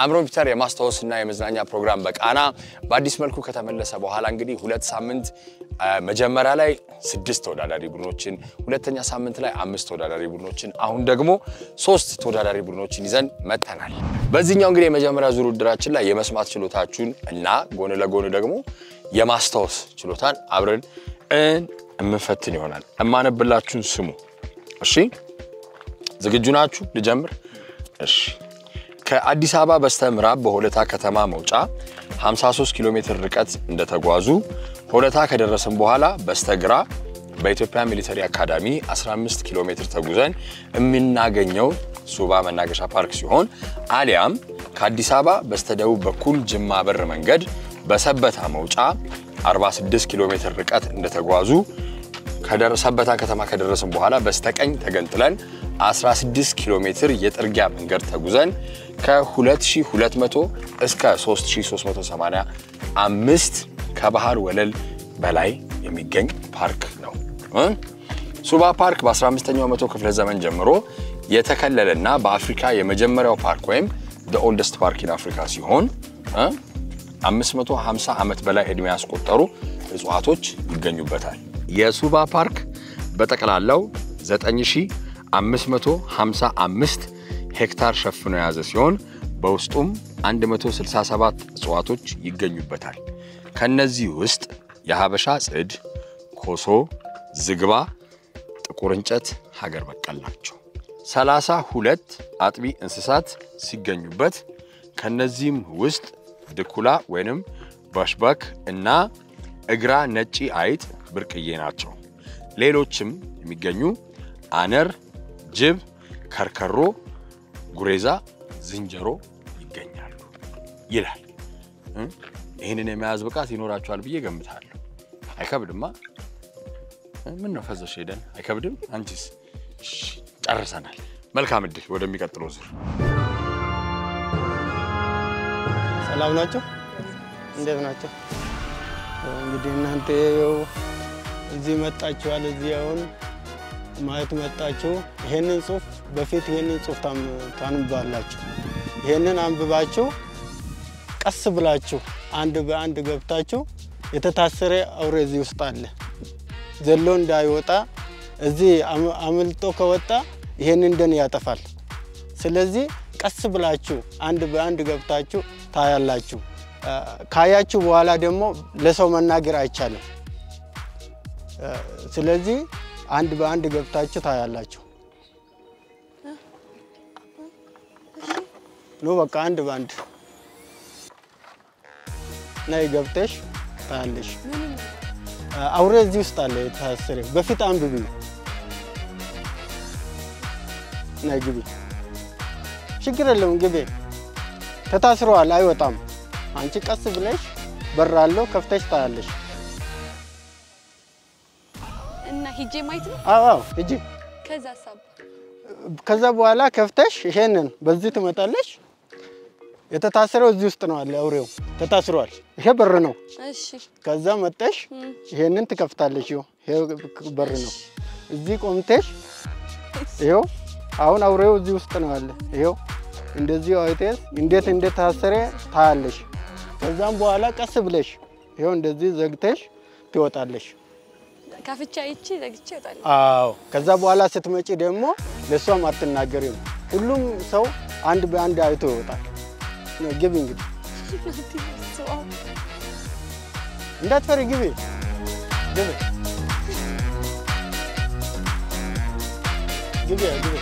አምሮን ፒተር የማስታወስና የመዝናኛ ፕሮግራም በቃና በአዲስ መልኩ ከተመለሰ በኋላ እንግዲህ 2 ሳምንት መጀመሪያ ላይ 6 ተወዳዳሪ ቡድኖችን ሁለተኛ ሳምንት ላይ 5 ተወዳዳሪ ቡድኖችን አሁን ደግሞ 3 ተወዳዳሪ ቡድኖችን ይዘን መጥተናል በዚህኛው እንግዲህ የመጀመሪያ ዙር ውድድራችን ላይ የመስማት ችሎታችሁን እና ጎን ለጎን ደግሞ የማስታወስ ችሎታን አብረን እንፈትን ይሆናል እማነብላችሁን ስሙ እሺ ዝግጁ ናችሁ ልጀምር እሺ ከአዲስ አበባ በስተምዕራብ በሆለታ ከተማ መውጫ 53 ኪሎ ሜትር ርቀት እንደተጓዙ ሆለታ ከደረሰን በኋላ በስተግራ በኢትዮጵያ ሚሊተሪ አካዳሚ 15 ኪሎ ሜትር ተጉዘን እምናገኘው ሱባ መናገሻ ፓርክ ሲሆን አሊያም ከአዲስ አበባ በስተደቡብ በኩል ጅማ በር መንገድ በሰበታ መውጫ 46 ኪሎ ሜትር ርቀት እንደተጓዙ ከደረሰበታ ከተማ ከደረሰን በኋላ በስተቀኝ ተገንጥለን 16 ኪሎ ሜትር የጥርጊያ መንገድ ተጉዘን ከ2200 እስከ 3385 ከባህር ወለል በላይ የሚገኝ ፓርክ ነው ሱባ ፓርክ በ15ኛው መቶ ክፍለ ዘመን ጀምሮ የተከለለና በአፍሪካ የመጀመሪያው ፓርክ ወይም the oldest park in Africa ሲሆን 550 ዓመት በላይ እድሜ ያስቆጠሩ እጽዋቶች ይገኙበታል የሱባ ፓርክ በጠቅላላው 9555 ሄክታር ሸፍኖ ያዘ ሲሆን በውስጡም 167 እጽዋቶች ይገኙበታል ከነዚህ ውስጥ የሐበሻ ጽድ ኮሶ ዝግባ ጥቁር እንጨት ሀገር በቀል ናቸው 32 አጥቢ እንስሳት ሲገኙበት ከነዚህም ውስጥ ድኩላ ወይንም ባሽባክ እና እግራ ነጪ አይጥ ብርቅዬ ናቸው ሌሎችም የሚገኙ አነር ጅብ ከርከሮ ጉሬዛ ዝንጀሮ ይገኛሉ ይላል ይሄንን የሚያዝ ብቃት ይኖራቸዋል ብዬ ገምታለሁ አይከብድማ ምን ነው ፈዘሽ ሄደን አይከብድም አንቺስ ጨርሰናል መልካም እድል ወደሚቀጥለው ዙር ሰላም ናችሁ እንዴት ናችሁ እንግዲህ እናንተ እዚህ መጣችኋል እዚህ አሁን ማየት መጣችሁ ይሄንን ጽሁፍ በፊት ይሄንን ጽሁፍ ታንባላችሁ ይሄንን አንብባችሁ ቀስ ብላችሁ አንድ በአንድ ገብታችሁ የተታሰረ አውሬ እዚህ ውስጥ አለ ዘሎ እንዳይወጣ እዚህ አምልጦ ከወጣ ይሄንን ደን ያጠፋል ስለዚህ ቀስ ብላችሁ አንድ በአንድ ገብታችሁ ታያላችሁ ካያችሁ በኋላ ደግሞ ለሰው መናገር አይቻልም ስለዚህ አንድ በአንድ ገብታችሁ ታያላችሁ ነው በቃ አንድ በአንድ ናይ ገብተሽ ታያለሽ አውሬ እዚህ ውስጥ አለ የታሰረ በፊት አንብቢ ናይ ግቢ ችግር የለም ግቢ ተታስሯል አይወጣም አንቺ ቀስ ብለሽ በራለው ከፍተሽ ታያለሽ እና ሂጄ ማይት ነው አዎ ሂጂ ከዛ በኋላ ከፍተሽ ይሄንን በዚህ ትመጣለሽ የተታሰረው እዚህ ውስጥ ነው አለ አውሬው ተታስሯል ይሄ በር ነው እሺ ከዛ መጣሽ ይሄንን ትከፍታለሽ ይሄ በር ነው እዚህ ቆምተሽ ይሄው አሁን አውሬው እዚህ ውስጥ ነው አለ ይሄው እንደዚህ አይተሽ እንዴት እንደታሰረ ታያለሽ ከዛም በኋላ ቀስ ብለሽ ይሄው እንደዚህ ዘግተሽ ትወጣለሽ ካፍቻ ይቺ ዘግቼ እወጣለሁ አዎ ከዛ በኋላ ስትመጪ ደግሞ ለሷም አትናገሪም ሁሉም ሰው አንድ በአንድ አይቶ ይወጣል ግቢ እንግዲህ እንዳትፈሪ ግቢ ግቢ ግቢ ግቢ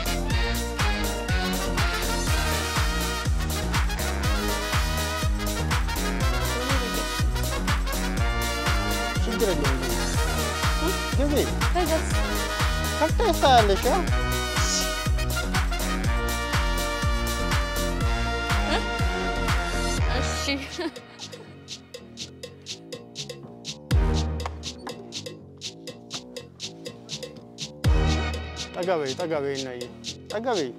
ችግር የለም ግቢ ከፍተሽ ታያለሽ እሺ ጠጋበይ ናይ ጠጋበይ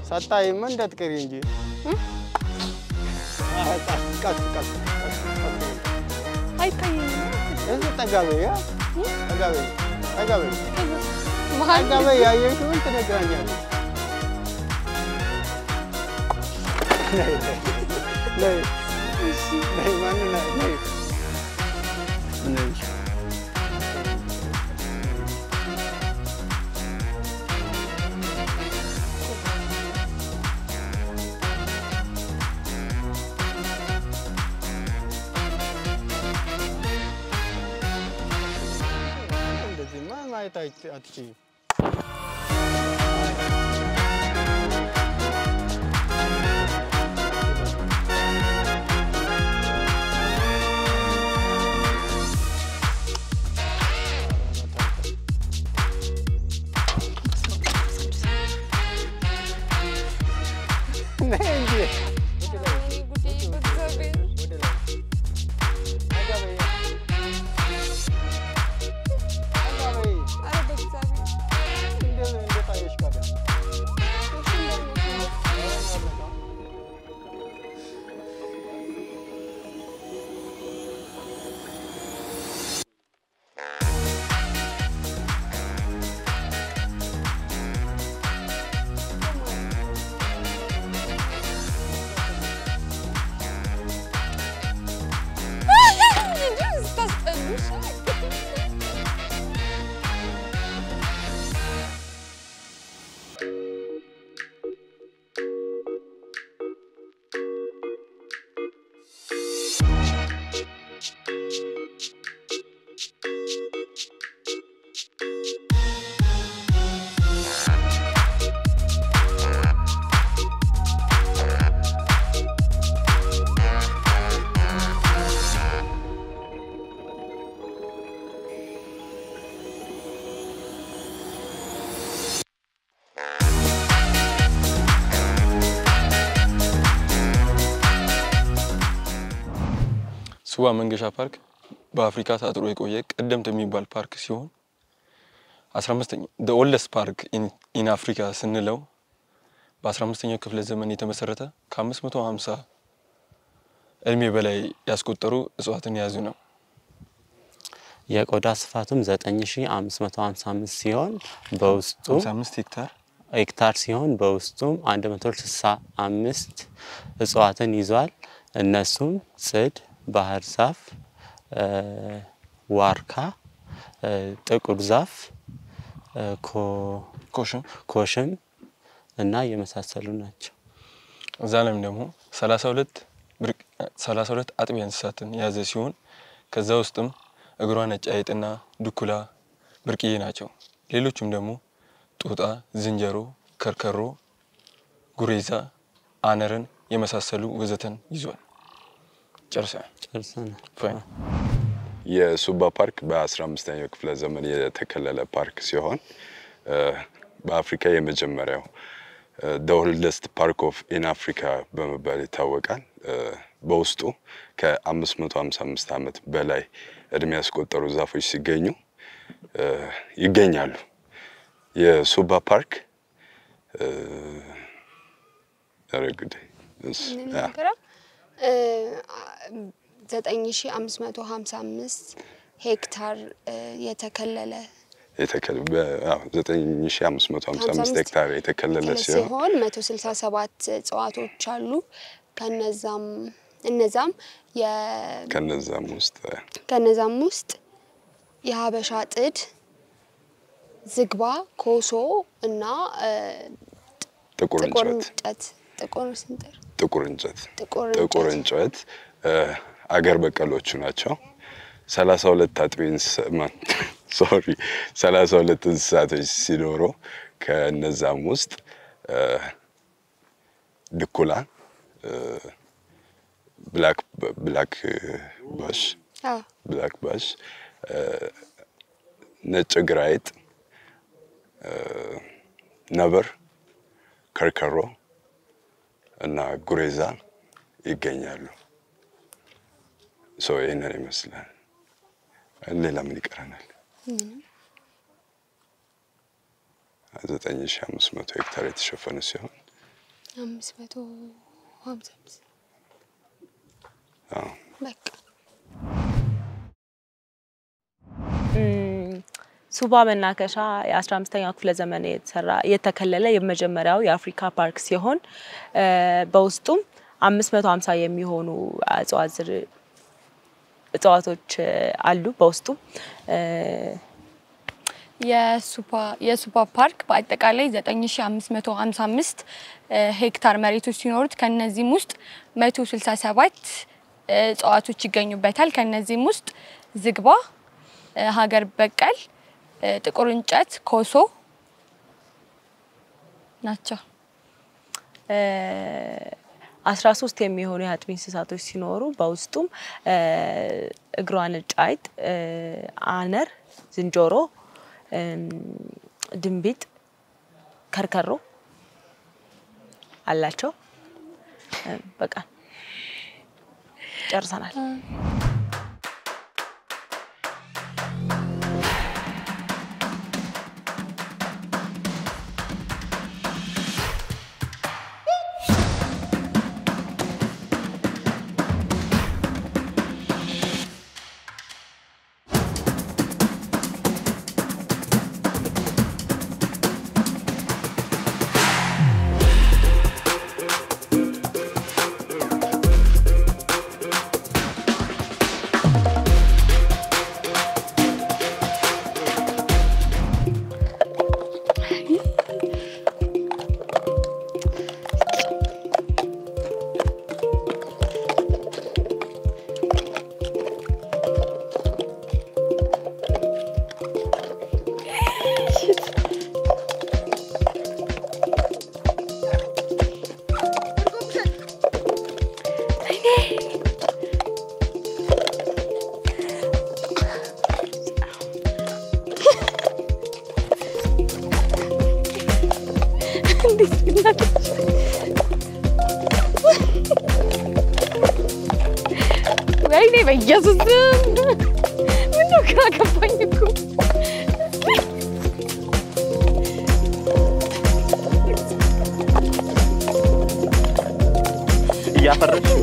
ሳታይ ምን እንዳትቀሪ እንጂ ቀስ አይታየኝም እዚህ ጠጋበይ ጠጋበይ ያየሽውን ትነግራኛለሽ ነይ ነይ ማን ነይ ነይ እንደዚህ ማየት አትችይም ሱባ መንገሻ ፓርክ በአፍሪካ ታጥሮ የቆየ ቀደምት የሚባል ፓርክ ሲሆን 15ኛው the oldest park in Africa ስንለው በ15ኛው ክፍለ ዘመን የተመሰረተ ከ550 እድሜ በላይ ያስቆጠሩ እጽዋትን ያዙ ነው። የቆዳ ስፋቱም 9555 ሲሆን በውስጡ 55 ሄክታር ሲሆን በውስጡም 165 እጽዋትን ይዟል። እነሱም ጽድ ባህር ዛፍ ዋርካ ጥቁር ዛፍ ኮሽም እና የመሳሰሉ ናቸው። ዛለም ደግሞ 32 አጥቢያ እንስሳትን ያዘ ሲሆን ከዛ ውስጥም እግሯ ነጭ አይጥና ድኩላ ብርቅዬ ናቸው። ሌሎችም ደግሞ ጦጣ ዝንጀሮ ከርከሮ ጉሬዛ አነርን የመሳሰሉ ወዘተን ይዟል። ጨርሰናል። የሱባ ፓርክ በ15ኛው ክፍለ ዘመን የተከለለ ፓርክ ሲሆን በአፍሪካ የመጀመሪያው the oldest park in Africa በመባል ይታወቃል። በውስጡ ከ555 ዓመት በላይ እድሜ ያስቆጠሩ ዛፎች ሲገኙ ይገኛሉ። የሱባ ፓርክ አረግዴ 9555 ሄክታር የተከለለ 9555 ሄክታር የተከለለ ሲሆን 167 እጽዋቶች አሉ። ከነዛም ውስጥ የሀበሻ ጥድ ዝግባ ኮሶ እና ጥቁር እንጨት አገር በቀሎቹ ናቸው። 32 እንስሳቶች ሲኖሩ ከነዛም ውስጥ ድኩላ ብላክ ባሽ ነጭ ግራይት ነብር ከርከሮ እና ጉሬዛ ይገኛሉ። ሶ ይሄንን ይመስላል። ሌላ ምን ይቀረናል? 9500 ሄክታር የተሸፈነ ሲሆን 555 በቃ ሱባ መናከሻ የ15ኛው ክፍለ ዘመን የተከለለ የመጀመሪያው የአፍሪካ ፓርክ ሲሆን በውስጡም 550 የሚሆኑ እጽዋቶች አሉ በውስጡ የሱፓ ፓርክ በአጠቃላይ 9555 ሄክታር መሬቶች ሲኖሩት ከነዚህም ውስጥ 167 እጽዋቶች ይገኙበታል ከነዚህም ውስጥ ዝግባ ሀገር በቀል ጥቁር እንጨት ኮሶ ናቸው 13 የሚሆኑ የአጥቢ እንስሳቶች ሲኖሩ በውስጡም እግሯን ጫይት አነር ዝንጀሮ ድንቢጥ ከርከሮ አላቸው በቃ ጨርሰናል ወይኔ በኢየሱስ ምን ነው ካከፋኝ እኮ እያፈረሽ ነው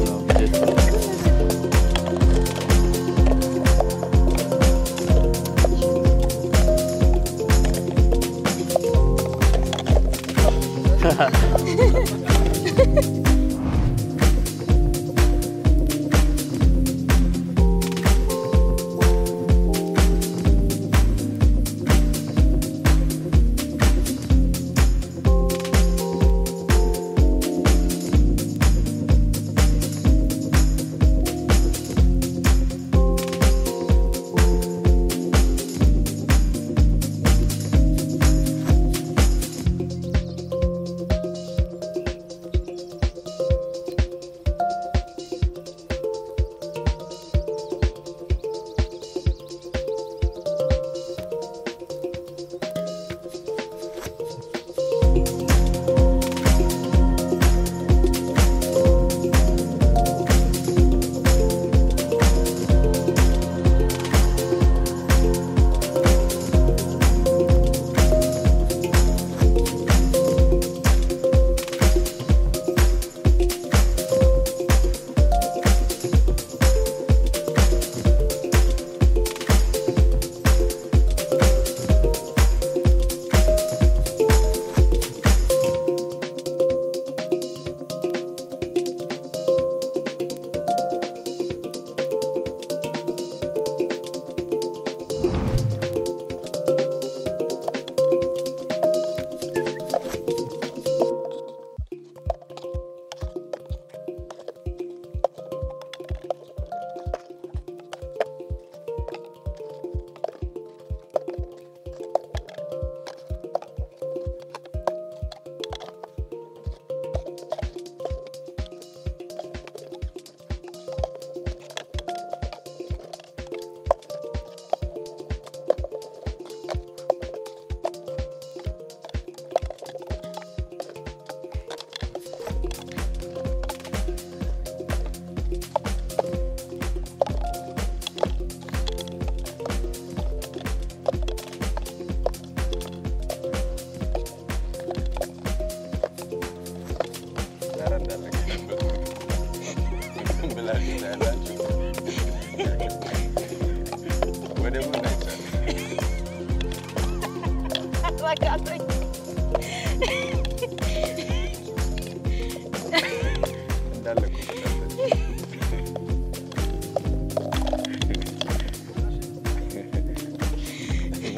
እንዳለ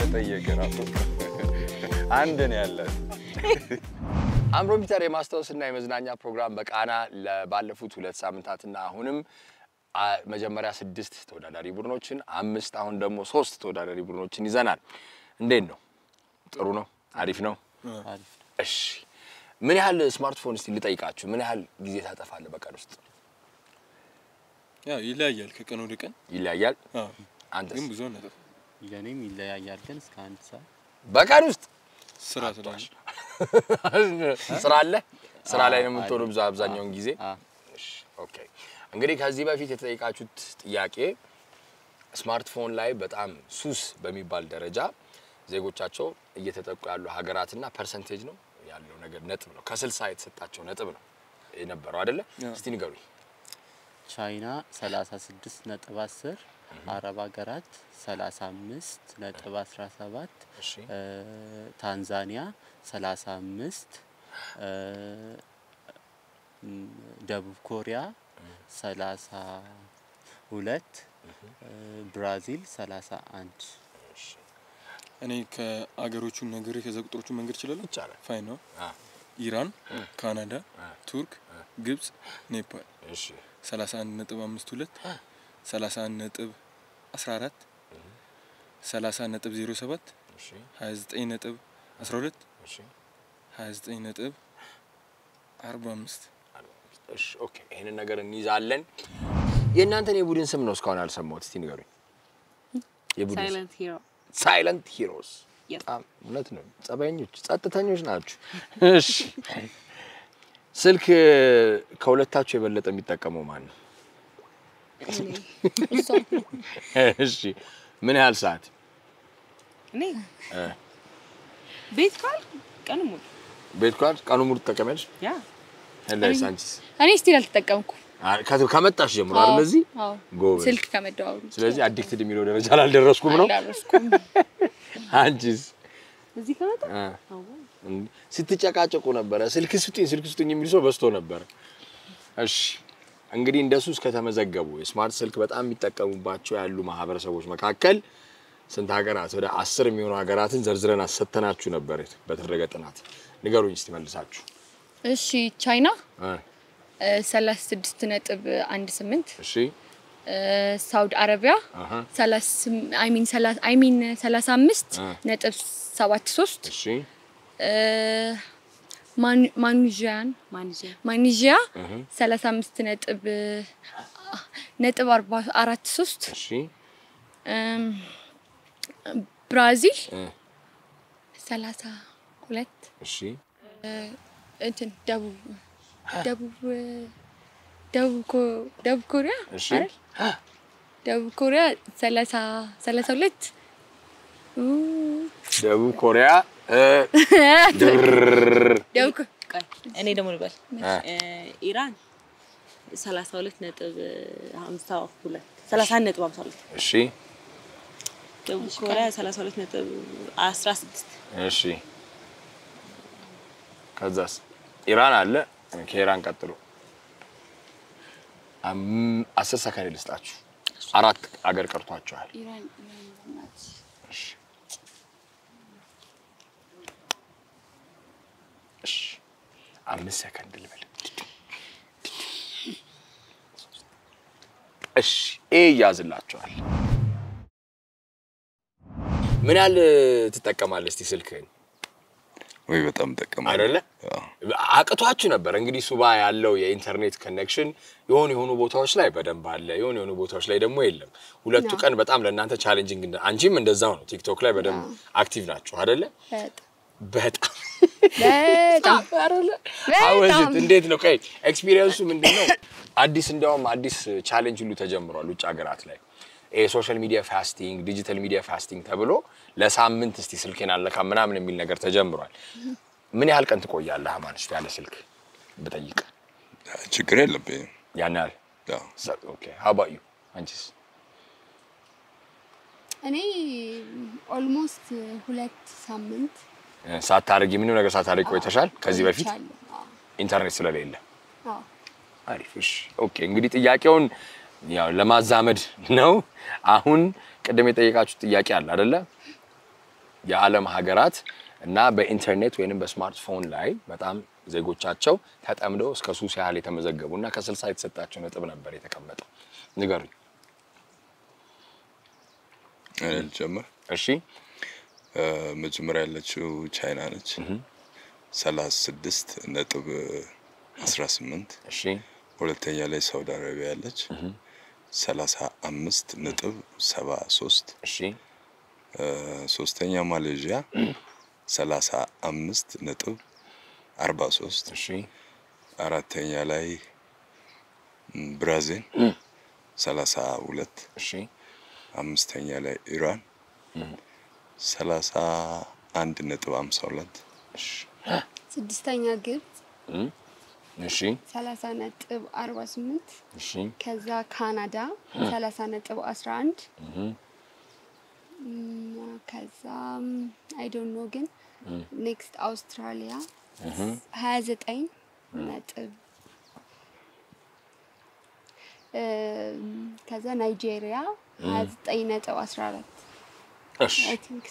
ተጠየቀራው አንድ ነው ያለው አምሮሚተር የማስታወስና የመዝናኛ ፕሮግራም በቃና ለባለፉት 2 ሳምንታትና አሁንም መጀመሪያ 6 ተወዳዳሪ ቡድኖችን 5 አሁን ደግሞ 3 ተወዳዳሪ ቡድኖችን ይዘናል እንዴት ነው ጥሩ ነው አሪፍ ነው አሪፍ እሺ ምን ያህል ስማርትፎን እስቲ ልጠይቃችሁ ምን ያህል ጊዜ ታጠፋለህ በቀን ውስጥ ያው ይለያያል ከቀን ወደ ቀን ይለያያል አንተ ግን ብዙ ነው የኔም ይለያያል ግን እስከ 1 ሰዓት በቀን ውስጥ ስራ ስለሆነ ስራ ላይ ነው የምትሆነው ብዙ አብዛኛውን ጊዜ እሺ ኦኬ እንግዲህ ከዚህ በፊት የተጠየቃችሁት ጥያቄ ስማርትፎን ላይ በጣም ሱስ በሚባል ደረጃ ዜጎቻቸው እየተጠቁ ያሉ ሀገራትና ፐርሰንቴጅ ነው ያለው ነገር ነጥብ ነው ከ60 የተሰጣቸው ነጥብ ነው የነበረው አይደለ እስቲ ንገሩኝ ቻይና 36.10 አረብ ሀገራት 35.17 ታንዛኒያ 35 ደቡብ ኮሪያ 32 ብራዚል 31 እኔ ከአገሮቹ ነገር ከዘቁጥሮቹ መንገድ ይችላል ይቻላል ፋይን ነው ኢራን ካናዳ ቱርክ ግብጽ ኔፓል እሺ 31.52 31.14 30.07 እሺ 29.12 እሺ 29.45 እሺ ኦኬ ይሄንን ነገር እንይዛለን የእናንተን የቡድን ስም ነው እስካሁን አልሰማሁት እስቲ ንገሩኝ የቡድን ሳይለንት ሂሮስ በጣም እውነት ነው ጸባይኞች ጸጥተኞች ናችሁ እሺ ስልክ ከሁለታችሁ የበለጠ የሚጠቀመው ማን ነው እሺ ምን ያህል ሰዓት እኔ ቤት ካል ቀኑ ሙሉ ተጠቀመሽ ያ ለሳንቺስ እኔ ስቲል አልተጠቀምኩ ከመጣሽ ጀምሮ አይደል እዚህ ጎበዝ ስልክ ከመደዋው ስለዚህ አዲክትድ የሚለው ደረጃ አልደረስኩም ነው አንቺስ እዚህ ከመጣ ስትጨቃጨቁ ነበር ስልክ ስጡኝ የሚል ሰው በስቶ ነበር እሺ እንግዲህ እንደሱስ ከተመዘገቡ ስማርት ስልክ በጣም የሚጠቀሙባቸው ያሉ ማህበረሰቦች መካከል ስንት ሀገራት ወደ 10 የሚሆኑ ሀገራትን ዘርዝረን አሰተናችሁ ነበር በተደረገ ጥናት ንገሩኝ እስቲ መልሳችሁ እሺ ቻይና 36.18 እሺ ሳውዲ አረቢያ 35.73 እሺ ማኒዥያ 35.43 እሺ ብራዚል 32 እሺ እንትን ደቡብ ኮሪያ እሺ ደቡብ ኮሪያ 32 ደቡብ ኮሪያ እኔ ደግሞ ልበል ኢራን 32.52 እሺ ደቡብ ኮሪያ 32.16 እሺ ከዛስ ኢራን አለ ከኢራን ቀጥሎ 10 ሰከንድ ልስጣችሁ 4 አገር ቀርቷቸዋል ኢራን እሺ እሺ 5 ሰከንድ ልበል እሺ ያዝላችኋል ምን ያህል ትጠቀማለህ እስቲ ስልክህን ወይ በጣም ተጠቀማለሁ አይደለ አቅቷችሁ ነበር እንግዲህ ሱባ ያለው የኢንተርኔት ኮኔክሽን የሆኑ ቦታዎች ላይ በደንብ አለ የሆኑ ቦታዎች ላይ ደግሞ የለም ሁለቱ ቀን በጣም ለእናንተ ቻሌንጂንግ አንቺም እንደዛው ነው ቲክቶክ ላይ በደንብ አክቲቭ ናችሁ አይደለ በጣም አይደለ አወዝት እንዴት ነው ከይ ኤክስፒሪየንሱ ምንድነው እንደውም አዲስ ቻሌንጅ ሁሉ ተጀምሯል ውጭ ሀገራት ላይ ሶሻል ሚዲያ ፋስቲንግ ዲጂታል ሚዲያ ፋስቲንግ ተብሎ ለሳምንት እስቲ ስልኬን አለካ ምናምን የሚል ነገር ተጀምሯል ምን ያህል ቀን ትቆያለህ ማንስ ያለ ስልክ በጠይቅ ችግር የለብኝ ያናል ያው ኦኬ how about you አንቺስ እኔ ኦልሞስት 2 ሳምንት ሳታርጊ ምንም ነገር ሳታርጊ ቆይተሻል ከዚህ በፊት ኢንተርኔት ስለሌለ አሪፍ እሺ ኦኬ እንግዲህ ጥያቄውን ያው ለማዛመድ ነው አሁን ቀደም የጠየቃችሁ ጥያቄ አለ አይደለ የዓለም ሀገራት እና በኢንተርኔት ወይንም በስማርትፎን ላይ በጣም ዜጎቻቸው ተጠምደው እስከ ሱስ ያህል የተመዘገቡና ከ60 የተሰጣቸው ነጥብ ነበር የተቀመጠው ንገሩኝ ጀመር እሺ መጀመሪያ ያለችው ቻይና ነች 36 ነጥብ 18 እሺ ሁለተኛ ላይ ሳውዲ አረቢያ ያለች 35 ነጥብ 73 እሺ ሶስተኛ ማሌዥያ 35 ነጥብ 43 እሺ አራተኛ ላይ ብራዚል 32 እሺ አምስተኛ ላይ ኢራን 31 ነጥብ 52 ስድስተኛ ግብጽ እሺ 30 ነጥብ 48 እሺ ከዛ ካናዳ 30 ነጥብ 11 ከዛ አይ ዶንት ኖ ግን ኔክስት አውስትራሊያ 29 ነጥብ ከዛ ናይጄሪያ 29 ነጥብ 14 እሺ አይ ቲንክ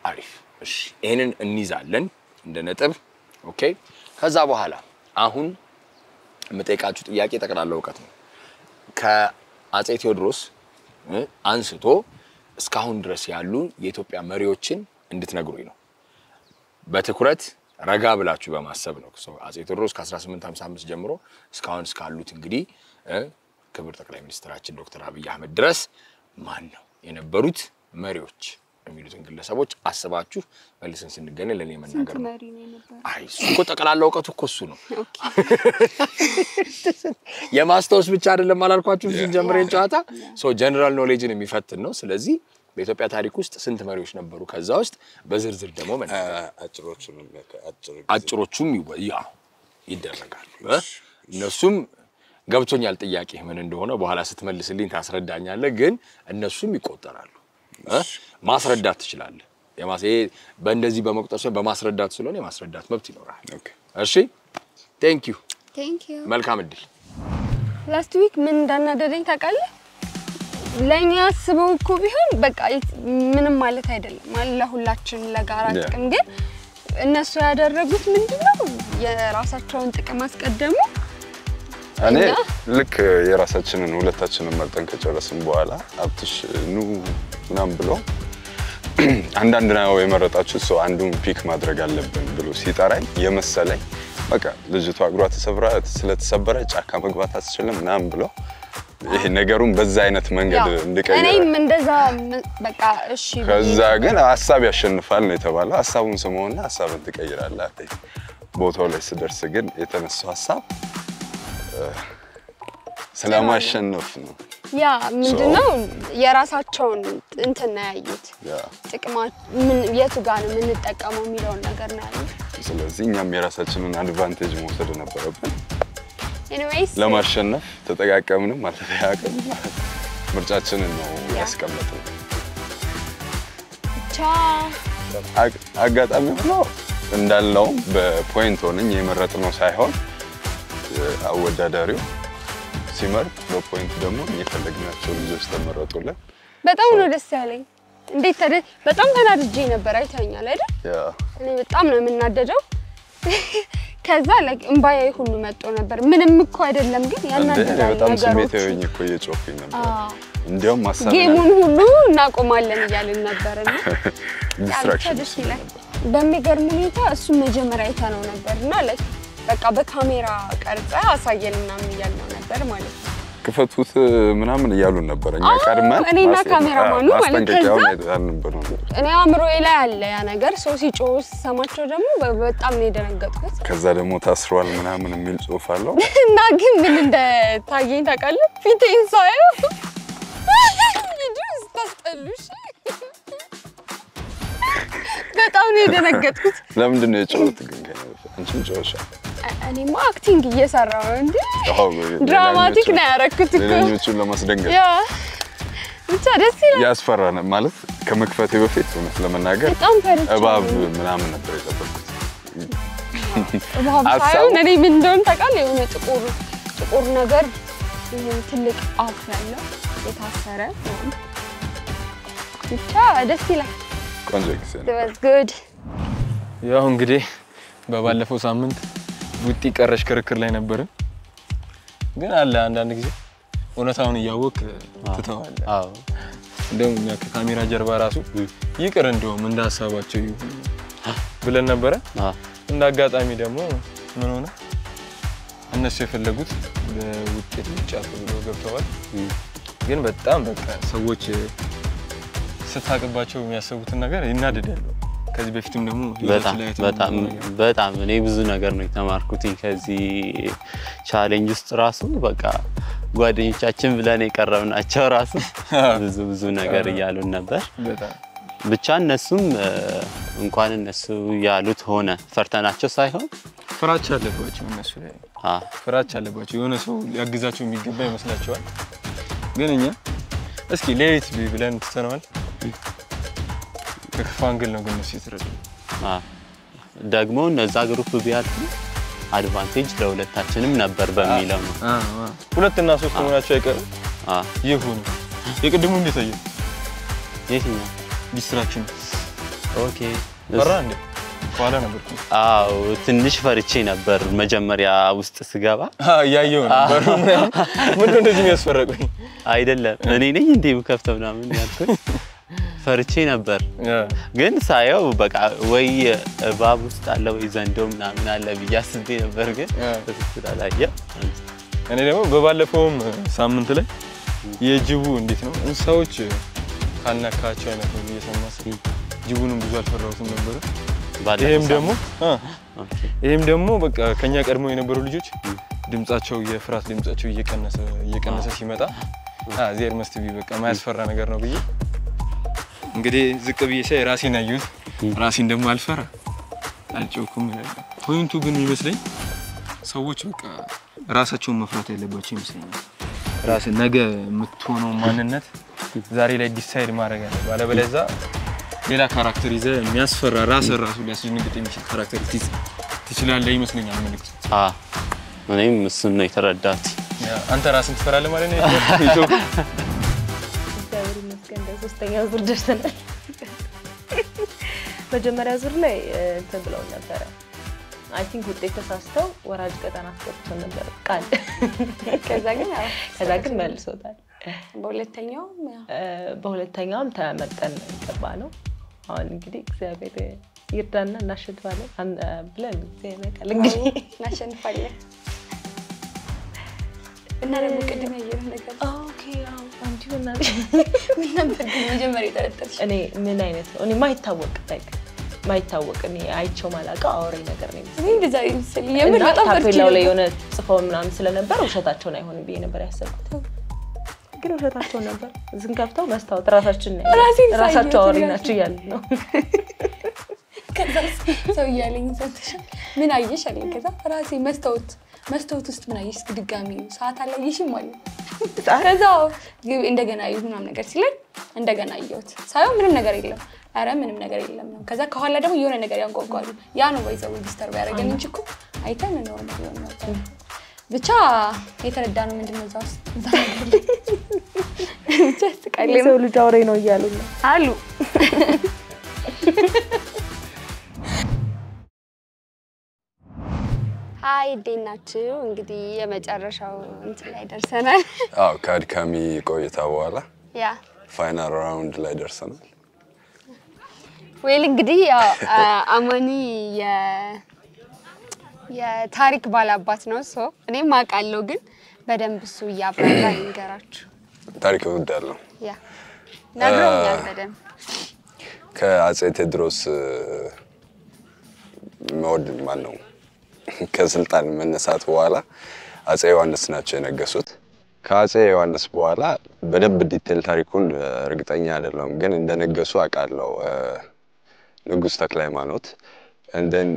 አሪፍ እሺ ይሄንን እንይዛለን እንደ ነጥብ ኦኬ ከዛ በኋላ አሁን የምጠይቃችሁ ጥያቄ ጠቅላላ ዕውቀት ነው ከአጼ ቴዎድሮስ አንስቶ እስካሁን ድረስ ያሉ የኢትዮጵያ መሪዎችን እንድትነግሩኝ ነው በትኩረት ረጋ ብላችሁ በማሰብ ነው አጼ ቴዎድሮስ ከ1855 ጀምሮ እስካሁን እስካሉት እንግዲህ ክብር ጠቅላይ ሚኒስትራችን ዶክተር አብይ አህመድ ድረስ ማን ነው የነበሩት መሪዎች የሚሉትን ግለሰቦች አስባችሁ መልሰን ስንገናኝ ለኔ መናገር ነው መሪ ነው ነበር አይ እኮ ጠቅላላ ዕውቀቱ እኮ እሱ ነው ኦኬ የማስታወስ ብቻ አይደለም አላልኳችሁም ሲጀምረን ጨዋታ ሶ ጀነራል ኖሌጅን የሚፈትን ነው ስለዚህ በኢትዮጵያ ታሪክ ውስጥ ስንት መሪዎች ነበሩ ከዛ ውስጥ በዝርዝር ደግሞ አጭሮቹም ይደረጋሉ እነሱም ገብቶኛል ጥያቄ ምን እንደሆነ በኋላ ስትመልስልኝ ታስረዳኛለህ ግን እነሱም ይቆጠራሉ ማስረዳት ትችላለህ በእንደዚህ በመቁጠር ሲሆን በማስረዳት ስለሆነ የማስረዳት መብት ይኖራል እሺ ቴንክ ዩ መልካም እድል ላስት ዊክ ምን እንዳናደደኝ ታውቃለህ ለኛ አስበው እኮ ቢሆን በቃ ምንም ማለት አይደለም ማለት ሁላችን ለጋራ ጥቅም ግን እነሱ ያደረጉት ምንድነው የራሳቸውን ጥቅም አስቀደሙ እኔ ልክ የራሳችንን ሁለታችንን መርጠን ከጨረስን በኋላ አብትሽ ኑ ምናም ብሎ አንዳንድ ነው የመረጣችሁ ሰው አንዱን ፒክ ማድረግ አለብን ብሎ ሲጠራኝ የመሰለኝ በቃ ልጅቷ እግሯ ስለተሰበረ ጫካ መግባት አትችልም ምናም ብሎ ይሄ ነገሩን በዛ አይነት መንገድ እንድቀይር እኔም እንደዛ በቃ እሺ ከዛ ግን ሐሳብ ያሸንፋል ነው የተባለው ሐሳቡን ስሞና ሐሳብን ትቀይራለህ ቦታው ላይ ስደርስ ግን የተነሳው ሐሳብ ስለማሸነፍ ነው ያ ምንድነው የራሳቸውን እንትን ነው ያዩት ጥቅማ ምን የቱ ጋር ነው ምን ተጠቀመው የሚለው ነገር ነው ያዩት ስለዚህ እኛም የራሳችንን አድቫንቴጅ መውሰድ ነበረብን ኤኒዌይስ ለማሸነፍ ተጠቃቀምን ማለት ያቀም ምርጫችንን ነው ያስቀመጥነው አጋጣሚ ሆኖ እንዳለው በፖይንት ሆነኝ የመረጥነው ሳይሆን አወዳዳሪው ሲመርጥ በፖይንት ደግሞ የፈለግናቸው ልጆች ተመረጡልን በጣም ነው ደስ ያለኝ እንዴት በጣም ተናድጄ ነበር አይተኛል አይደል እኔ በጣም ነው የምናደደው ከዛ እንባዬ ሁሉ መጥቶ ነበር ምንም እኮ አይደለም ግን ያናደዳል በጣም ስሜታዊ እኮ እየጮፍኩኝ ነበር እንዲያውም ማሰብ ጌሙን ሁሉ እናቆማለን እያልን ነበርና ዲስትራክሽን በሚገርም ሁኔታ እሱ መጀመሪያ አይተነው ነበርና በቃ በካሜራ ቀርጻ አሳየንና እያልነው ነበር ማለት ነው ክፈቱት ምናምን እያሉን ነበርኛ ቀድመን እኔና ካሜራማኑ ማለት ነው እኔ አምሮዬ ላይ አለ ያ ነገር ሰው ሲጮህ ሰማቸው ደግሞ በጣም ነው የደነገጥኩት ከዛ ደግሞ ታስሯል ምናምን የሚል ጽሁፍ አለው እና ግን ምን እንደታየኝ ታውቃለህ ፊቴን ሳየው ልጅስ ታስጠሉሽ በጣም ነው የደነገጥኩት ለምንድን ነው የጮሁት ግን አንቺም ጮህሻ እኔማ አክቲንግ እየሰራው እንዴ ድራማቲክ ነው ያረኩት እኮ ለኞቹን ለማስደንገጥ ያ ብቻ ደስ ይላል ያስፈራል ማለት ከመክፈቴ በፊት እውነት ለመናገር እባብ ምናምን ነበር የጠበቅኩት እባብ ሳይሆን እኔ ምን እንደሆነ ታውቃለህ የሆነ ጥቁር ነገር ይሄን ትልቅ አፍ ያለው የታሰረ ብቻ ደስ ይላል። ቆንጆ ጊዜ ነው። It was good. ያው እንግዲህ በባለፈው ሳምንት ውጪ ቀረሽ ክርክር ላይ ነበር ግን አለ አንዳንድ ጊዜ እውነታውን እያወቅ ትተዋለህ አዎ እንደውም ያ ከካሜራ ጀርባ ራሱ ይቅር እንደውም እንዳሳባቸው ይሁን ብለን ነበር እንደ አጋጣሚ ደግሞ ምን ሆነ እነሱ የፈለጉት በውጤት ብቻ ብሎ ገብተዋል ግን በጣም በቃ ሰዎች ስታቀባቸው የሚያስቡት ነገር ይናደዳሉ ከዚህ በፊትም ደግሞ በጣም እኔ ብዙ ነገር ነው የተማርኩት ከዚህ ቻሌንጅ ውስጥ ራሱ በቃ ጓደኞቻችን ብለን የቀረብናቸው ራሱ ብዙ ነገር ያሉን ነበር ብቻ እነሱም እንኳን እነሱ ያሉት ሆነ ፈርተናቸው ሳይሆን ፍራቻ አለባቸው እነሱ ላይ ፍራቻ አለባቸው የሆነ ሰው ያግዛቸው የሚገባ ይመስላቸዋል ግን እኛ እስኪ ሌት ብለን ተሰናል ከፋንግል ነው ግን ሲትረዱ ደግሞ እነዛ ግሩፕ ቢያልፉ አድቫንቴጅ ለሁለታችንም ነበር በሚለው ነው ሁለትና ሶስት ሆናቸው አይቀርም ይሁን የቅድሙ እንዴት አየህ የትኛው ዲስትራክሽን ኦኬ ፈራ እንዴ ኋላ ነበር አው ትንሽ ፈርቼ ነበር መጀመሪያ ውስጥ ስገባ ያየው ነበር ምን እንደዚህ የሚያስፈረቀኝ አይደለም እኔ ነኝ እንዴ ከፍተውና ምን ያልኩት ፈርቼ ነበር ግን ሳየው በቃ ወይ ባብ ውስጥ አለ ወይ ዘንዶም ምናምን አለ ቢያስብ ነበር ግን ተስላላየ እኔ ደግሞ በባለፈውም ሳምንት ላይ የጅቡ እንዴት ነው እንሳዎች ካልነካቸው አይነት ነው እየሰማስ ጅቡንም ብዙ አልፈራውትም ነበር ይሄም ደግሞ በቃ ከኛ ቀድሞ የነበሩ ልጆች ድምጻቸው የፍራት ድምጻቸው እየቀነሰ ሲመጣ ዜር መስት ቢ በቃ ማያስፈራ ነገር ነው ብዬ እንግዲህ ዝቅ ብዬ ሳይ ራሴን አየሁት ራሴን ደግሞ አልፈራ አልጮኩም ይላል ፖይንቱ ግን ይመስለኝ ሰዎች በቃ ራሳቸውን መፍራት ያለባቸው ይመስለኛል ራስ ነገ የምትሆነው ማንነት ዛሬ ላይ ዲሳይድ ማድረግ አለ ባለበለዛ ሌላ ካራክተር ይዘ የሚያስፈራ ራሱ ሊያስደነግጥ የሚችል ካራክተር ትችላለህ ይመስለኛል መልእክቱ እኔም እሱን ነው የተረዳሁት አንተ ራስን ትፈራለህ ማለት ነው እግዚአብሔር ይመስገን ሶስተኛው ዙር ደርሰናል መጀመሪያ ዙር ላይ ተብለው ነበር አይ ቲንክ ውጤት ተሳስተው ወራጅ ቀጠና አስቆጥተው ነበር ቃል ከዛ ግን መልሶታል በሁለተኛውም ተመርጠን ገባ ነው አሁን እንግዲህ እግዚአብሔር ይርዳና እናሸንፋለን ብለን እግዚአብሔር እንግዲህ እናሸንፋለን እና ደግሞ ቅድም ያየነው ነገር ኦኬ አንቺውና ምን ነበር መጀመሪያ የተረጠች እኔ ምን አይነት ነው እኔ ማይታወቅ እኔ አይቼው ማላቀው አውሬ ነገር ነው እኔ እንደዛ ይመስል የምር በጣም ታፔላው ላይ የሆነ ጽፈው ምናምን ስለነበር ውሸታቸውን አይሆንም ብዬ ነበር ያሰብኩት ግን ውሸታቸው ነበር ዝንከፍተው መስታወት ራሳቸው አውሬ ናቸው ያለ ነው ከዛ ሰው ያለኝ ሰጥሽ ምን አየሽ አለኝ ከዛ ራሴ መስታወት ውስጥ ምን አየሽ ድጋሚ ሰዓት አላየሽም ማለት ከዛ እንደገና ይሁንም ነገር ሲለኝ እንደገና አየሁት ሳይው ምንም ነገር የለም አረ ምንም ነገር የለም ነው ከዛ ከኋላ ደግሞ የሆነ ነገር ያንቆቋሉ ያ ነው ወይዘው ዲስተርብ ያደረገኝ እንጂ እኮ አይተን ነው ነው ብቻ የተረዳነው ምንድነው ዛስ ጀስቲካሊ ሰው ልጅ አውሬ ነው እያሉ ነው አሉ ሃይ ዴናችሁ እንግዲህ የመጨረሻው እንት ላይ ደርሰናል ከአድካሚ ቆይታ በኋላ ያ ፋይናል ራውንድ ላይ ደርሰናል ወይል እንግዲህ ያው አማኒ የታሪክ ባላባት ነው ሶ እኔም አውቃለሁ ግን በደንብ እሱ ያብራራ ይንገራችሁ ታሪክ ወዳለው ያ ነግሮኛል በደንብ ከአጼ ቴዎድሮስ ሞድ ማን ነው ከስልጣን መነሳት በኋላ አጼ ዮሐንስ ናቸው የነገሱት ከአጼ ዮሐንስ በኋላ በደንብ ዲቴል ታሪኩን እርግጠኛ አይደለም ግን እንደነገሱ አውቃለሁ ንጉስ ተክለ ሃይማኖት እንደን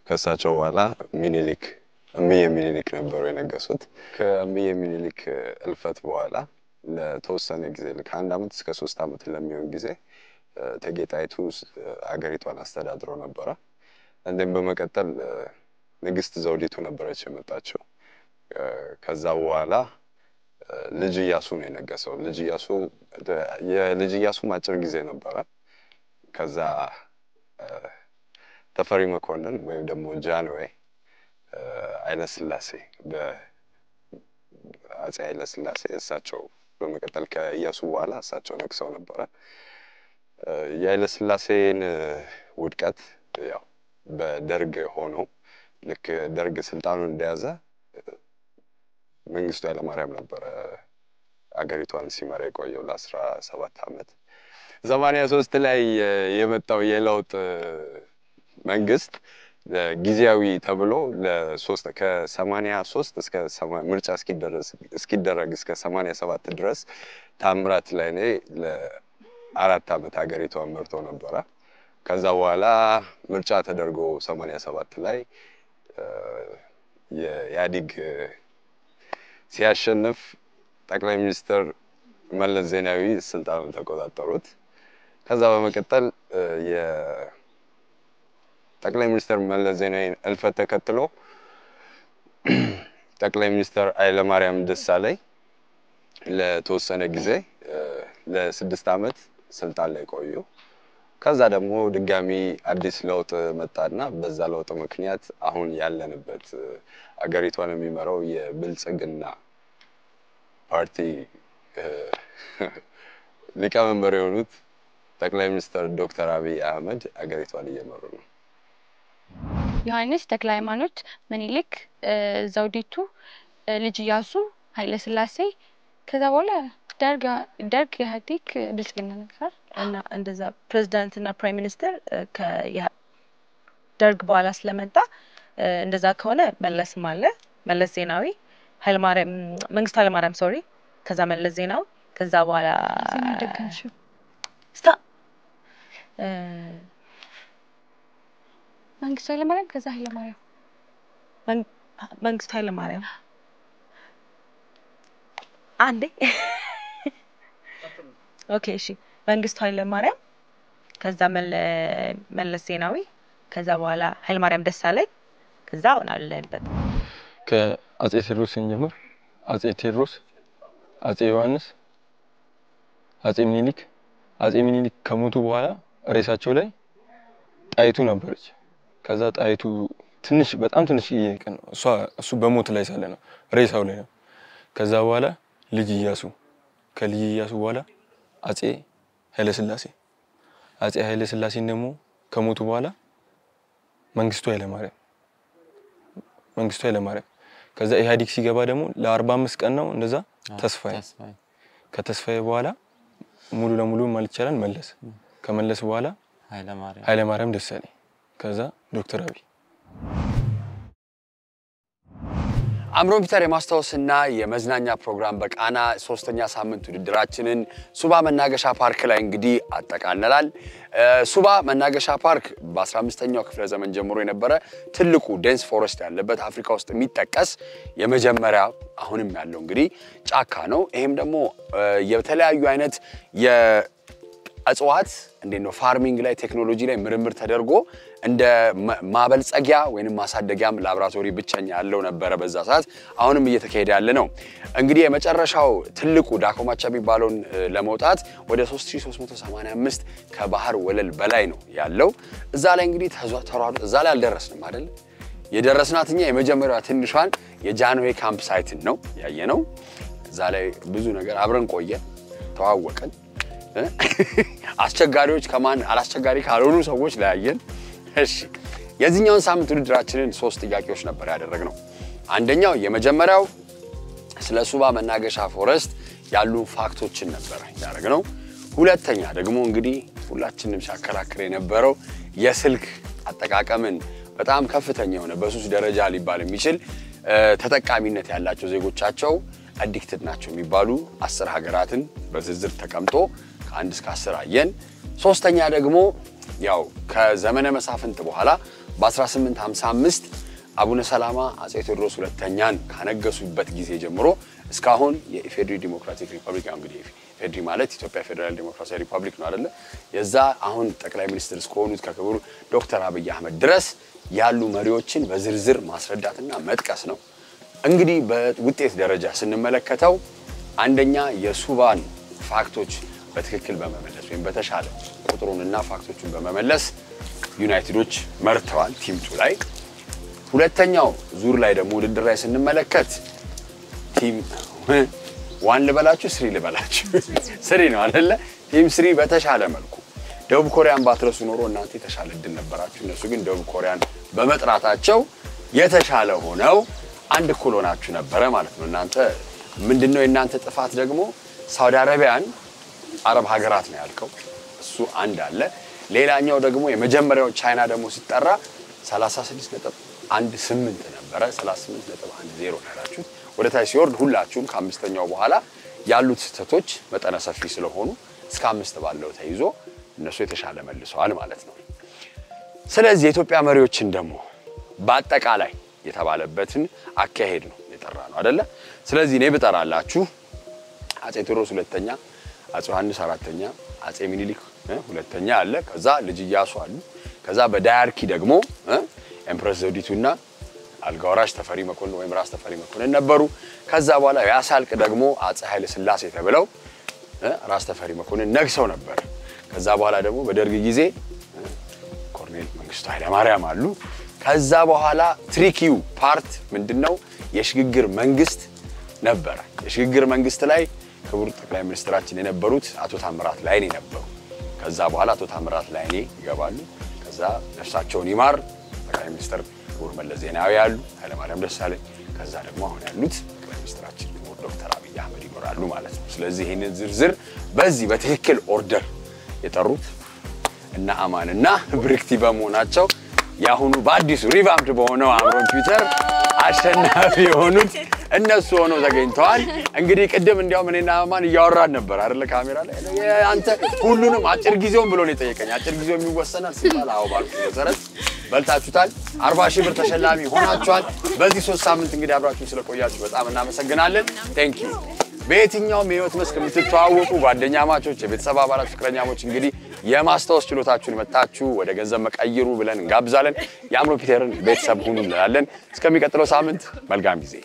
ከሳቸው በኋላ ሚኒሊክ ነበሩ የነገሱት ከሚኒሊክ እልፈት በኋላ ለተወሰነ ጊዜ ከአንድ አመት እስከ 3 አመት ለሚሆን ጊዜ ተጌጣይቱ አገሪቷን አስተዳድሮ ነበር እንደን በመቀጠል ንግስት ዘውዲቱ ነበረች የመጣቸው ከዛ በኋላ ልጅ ኢያሱ ነው የነገሰው። ልጅ ኢያሱ አጭር ጊዜ ነበረ። ከዛ ተፈሪ መኮንን ወይም ደግሞ ጃንሆይ ኃይለ ሥላሴ በአፄ ኃይለ ሥላሴ እሳቸው በመቀጠል ከኢያሱ በኋላ እሳቸው ነግሰው ነበረ። የኃይለ ሥላሴን ውድቀት ያው በደርግ ሆኖ ልክ ደርግ ስልጣኑን እንደያዘ መንግስቱ ኃይለማርያም ነበረ አገሪቷን ሲመራ የቆየው ለ17 ዓመት። 83 ላይ የመጣው የለውጥ መንግስት ጊዜያዊ ተብሎ ከ83 እስከ ምርጫ እስኪደረግ እስከ 87 ድረስ ታምራት ላይኔ ለ4 ዓመት ሀገሪቷን መርቶ ነበረ። ከዛ በኋላ ምርጫ ተደርጎ 87 ላይ የኢህአዴግ ሲያሸንፍ ጠቅላይ ሚኒስትር መለስ ዜናዊ ስልጣኑን ተቆጣጠሩት። ከዛ በመቀጠል የጠቅላይ ሚኒስትር መለስ ዜናዊ እልፈት ተከትሎ ጠቅላይ ሚኒስትር ኃይለማርያም ደሳለኝ ለተወሰነ ጊዜ ለ6 ዓመት ስልጣን ላይ ቆዩ። ከዛ ደግሞ ድጋሚ አዲስ ለውጥ መጣና በዛ ለውጥ ምክንያት አሁን ያለንበት አገሪቷን የሚመራው የብልጽግና ፓርቲ ሊቀመንበር የሆኑት ጠቅላይ ሚኒስትር ዶክተር አብይ አህመድ አገሪቷን እየመሩ ነው። ዮሐንስ ተክለ ሃይማኖት፣ ምኒልክ፣ ዘውዲቱ፣ ልጅ ኢያሱ፣ ኃይለ ሥላሴ ከዛ በኋላ ደርግ ኢህአዴግ ብልጽግና ነበር እና እንደዛ ፕሬዝዳንት እና ፕራይም ሚኒስተር ከደርግ በኋላ ስለመጣ እንደዛ ከሆነ መለስ ዜናዊ መንግስቱ ኃይለማርያም ሶሪ ከዛ መለስ ዜናዊ ከዛ በኋላ መንግስቱ ኃይለማርያም ከዛ መንግስቱ ኃይለማርያም አንዴ ኦኬ እሺ መንግስቱ ኃይለማርያም ከዛ መለስ ዜናዊ ከዛ በኋላ ኃይለማርያም ደሳለኝ ከዛ አሁን አለበት ከአፄ ቴዎድሮስ እንጀምር። አፄ ቴዎድሮስ፣ አፄ ዮሐንስ፣ አፄ ምኒልክ ከሞቱ በኋላ ሬሳቸው ላይ ጣይቱ ነበረች። ከዛ ጣይቱ በጣም ትንሽ ቀን ነው እሱ በሞት ላይ ሳለ ነው ሬሳው ላይ ነው። ከዛ በኋላ ልጅ ኢያሱ፣ ከልጅ ኢያሱ በኋላ አፄ ኃይለ ሥላሴ ደግሞ ከሞቱ በኋላ መንግስቱ ኃይለማርያም ከዛ ኢህአዴግ ሲገባ ደግሞ ለ45 ቀን ነው እንደዛ ተስፋዬ ከተስፋዬ በኋላ ሙሉ ለሙሉ ማለት ይችላል መለስ ከመለስ በኋላ ኃይለማርያም ደሳለኝ ከዛ ዶክተር አብይ። አምሮን ፒተር የማስታወስና የመዝናኛ ፕሮግራም በቃና 3ኛ ሳምንት ውድድራችንን ሱባ መናገሻ ፓርክ ላይ እንግዲህ አጠቃለናል። ሱባ መናገሻ ፓርክ በ15ኛው ክፍለ ዘመን ጀምሮ የነበረ ትልቁ ዴንስ ፎረስት ያለበት አፍሪካ ውስጥ የሚጠቀስ የመጀመሪያ አሁንም ያለው እንግዲህ ጫካ ነው። ይሄም ደግሞ የተለያዩ አይነት የእጽዋት እንደነው ፋርሚንግ ላይ ቴክኖሎጂ ላይ ምርምር ተደርጎ እንደ ማበልጸጊያ ወይንም ማሳደጊያም ላብራቶሪ ብቻኛ ያለው ነበር በዛ ሰዓት። አሁንም እየተካሄደ ያለ ነው። እንግዲህ የመጨረሻው ትልቁ ዳኮማቻ የሚባለውን ለመውጣት ወደ 3385 ከባህር ወለል በላይ ነው ያለው። እዛ ላይ እንግዲህ ተሯሯጥ እዛ ላይ አልደረስንም አይደል? የደረስናትኛ የመጀመሪያዋ ትንሿን የጃንሆይ ካምፕ ሳይትን ነው ያየነው። እዛ ላይ ብዙ ነገር አብረን ቆየን፣ ተዋወቅን። አስቸጋሪዎች ከማን አላስቸጋሪ ካልሆኑ ሰዎች ለያየን። እሺ የዚህኛውን ሳምንት ውድድራችንን 3 ጥያቄዎች ነበር ያደረግነው። አንደኛው የመጀመሪያው ስለ ሱባ መናገሻ ፎረስት ያሉ ፋክቶችን ነበር ያደረግነው። ሁለተኛ ደግሞ እንግዲህ ሁላችንም ሲያከራክር የነበረው የስልክ አጠቃቀምን በጣም ከፍተኛ የሆነ በሱስ ደረጃ ሊባል የሚችል ተጠቃሚነት ያላቸው ዜጎቻቸው አዲክትድ ናቸው የሚባሉ 10 ሀገራትን በዝርዝር ተቀምጦ ከ1 እስከ 10 አየን። ሶስተኛ ደግሞ ያው ከዘመነ መሳፍንት በኋላ በ1855 አቡነ ሰላማ አፄ ቴዎድሮስ ሁለተኛን ካነገሱበት ጊዜ ጀምሮ እስካሁን የኢፌዴሪ ዲሞክራቲክ ሪፐብሊክ እንግዲህ ኢፌዴሪ ማለት ኢትዮጵያ ፌደራል ዲሞክራሲያዊ ሪፐብሊክ ነው አይደለ? የዛ አሁን ጠቅላይ ሚኒስትር እስከሆኑት ከክቡር ዶክተር አብይ አህመድ ድረስ ያሉ መሪዎችን በዝርዝር ማስረዳትና መጥቀስ ነው። እንግዲህ በውጤት ደረጃ ስንመለከተው አንደኛ የሱባን ፋክቶች በትክክል በመመለስ ወይም በተሻለ ቁጥሩንና ፋክቶቹን በመመለስ ዩናይትዶች መርተዋል ቲም 2 ላይ። ሁለተኛው ዙር ላይ ደግሞ ውድድር ላይ ስንመለከት ቲም 1 ልበላችሁ 3 ልበላችሁ 3 ነው አይደለ? ቲም 3 በተሻለ መልኩ ደቡብ ኮሪያን ባትረሱ ኖሮ እናንተ የተሻለ እድል ነበራችሁ። እነሱ ግን ደቡብ ኮሪያን በመጥራታቸው የተሻለ ሆነው አንድ እኩል ሆናችሁ ነበረ ማለት ነው። እናንተ ምንድነው የእናንተ ጥፋት ደግሞ ሳውዲ አረቢያን አረብ ሀገራት ነው ያልከው እሱ አንድ አለ። ሌላኛው ደግሞ የመጀመሪያው ቻይና ደግሞ ሲጠራ 36.18 ነበረ 38.10 ያላችሁ ወደ ታች ሲወርድ ሁላችሁም ከአምስተኛው በኋላ ያሉት ስህተቶች መጠነ ሰፊ ስለሆኑ እስከ 5 ባለው ተይዞ እነሱ የተሻለ መልሰዋል ማለት ነው። ስለዚህ የኢትዮጵያ መሪዎችን ደግሞ በአጠቃላይ የተባለበትን አካሄድ ነው የጠራ ነው አይደለ? ስለዚህ እኔ ብጠራላችሁ አጼ ቴዎድሮስ ሁለተኛ፣ አጼ ዮሐንስ አራተኛ፣ አጼ ሚኒሊክ ሁለተኛ አለ። ከዛ ልጅ ኢያሱ አሉ። ከዛ በዳያርኪ ደግሞ ኤምፕረስ ዘውዲቱና አልጋወራሽ ተፈሪ መኮንን ወይም ራስ ተፈሪ መኮንን ነበሩ። ከዛ በኋላ ያሳልቅ ደግሞ አጼ ኃይለ ሥላሴ ተብለው ራስ ተፈሪ መኮንን ነግሰው ነበር። ከዛ በኋላ ደግሞ በደርግ ጊዜ ኮሎኔል መንግስቱ ኃይለ ማርያም አሉ። ከዛ በኋላ ትሪኪው ፓርት ምንድነው የሽግግር መንግስት ነበር። የሽግግር መንግስት ላይ ክቡር ጠቅላይ ሚኒስትራችን የነበሩት አቶ ታምራት ላይኔ ነበሩ። ከዛ በኋላ አቶ ታምራት ላይኔ ይገባሉ። ከዛ ነፍሳቸውን ይማር ጠቅላይ ሚኒስትር ክቡር መለስ ዜናዊ ያሉ፣ ኃይለ ማርያም ደሳለኝ፣ ከዛ ደግሞ አሁን ያሉት ጠቅላይ ሚኒስትራችን ክቡር ዶክተር አብይ አህመድ ይኖራሉ ማለት ነው። ስለዚህ ይሄንን ዝርዝር በዚህ በትክክል ኦርደር የጠሩት እና አማንና ብርክቲ በመሆናቸው ያሁኑ በአዲሱ ሪቫምፕድ በሆነው አምሮ ኮምፒውተር አሸናፊ የሆኑት እነሱ ሆነው ተገኝተዋል። እንግዲህ ቅድም እንዲያውም እኔና አማን እያወራን ነበር አይደል ካሜራ ላይ አንተ ሁሉንም አጭር ጊዜውን ብሎ ነው የጠየቀኝ። አጭር ጊዜው የሚወሰናል ሲባል አዎ ባልኩ መሰረት በልታችሁታል። 40,000 ብር ተሸላሚ ሆናችኋል። በዚህ 3 ሳምንት እንግዲህ አብራችሁን ስለቆያችሁ በጣም እናመሰግናለን። ቴንክ ዩ። በየትኛውም የህይወት መስክ የምትተዋወቁ ጓደኛ ማቾች፣ የቤተሰብ አባላት፣ ፍቅረኛሞች እንግዲህ የማስታወስ ችሎታችሁን መጣችሁ ወደ ገንዘብ መቀየሩ ብለን እንጋብዛለን። የአምሮ ፒተርን ቤተሰብ ሁኑ እንላለን። እስከሚቀጥለው ሳምንት መልካም ጊዜ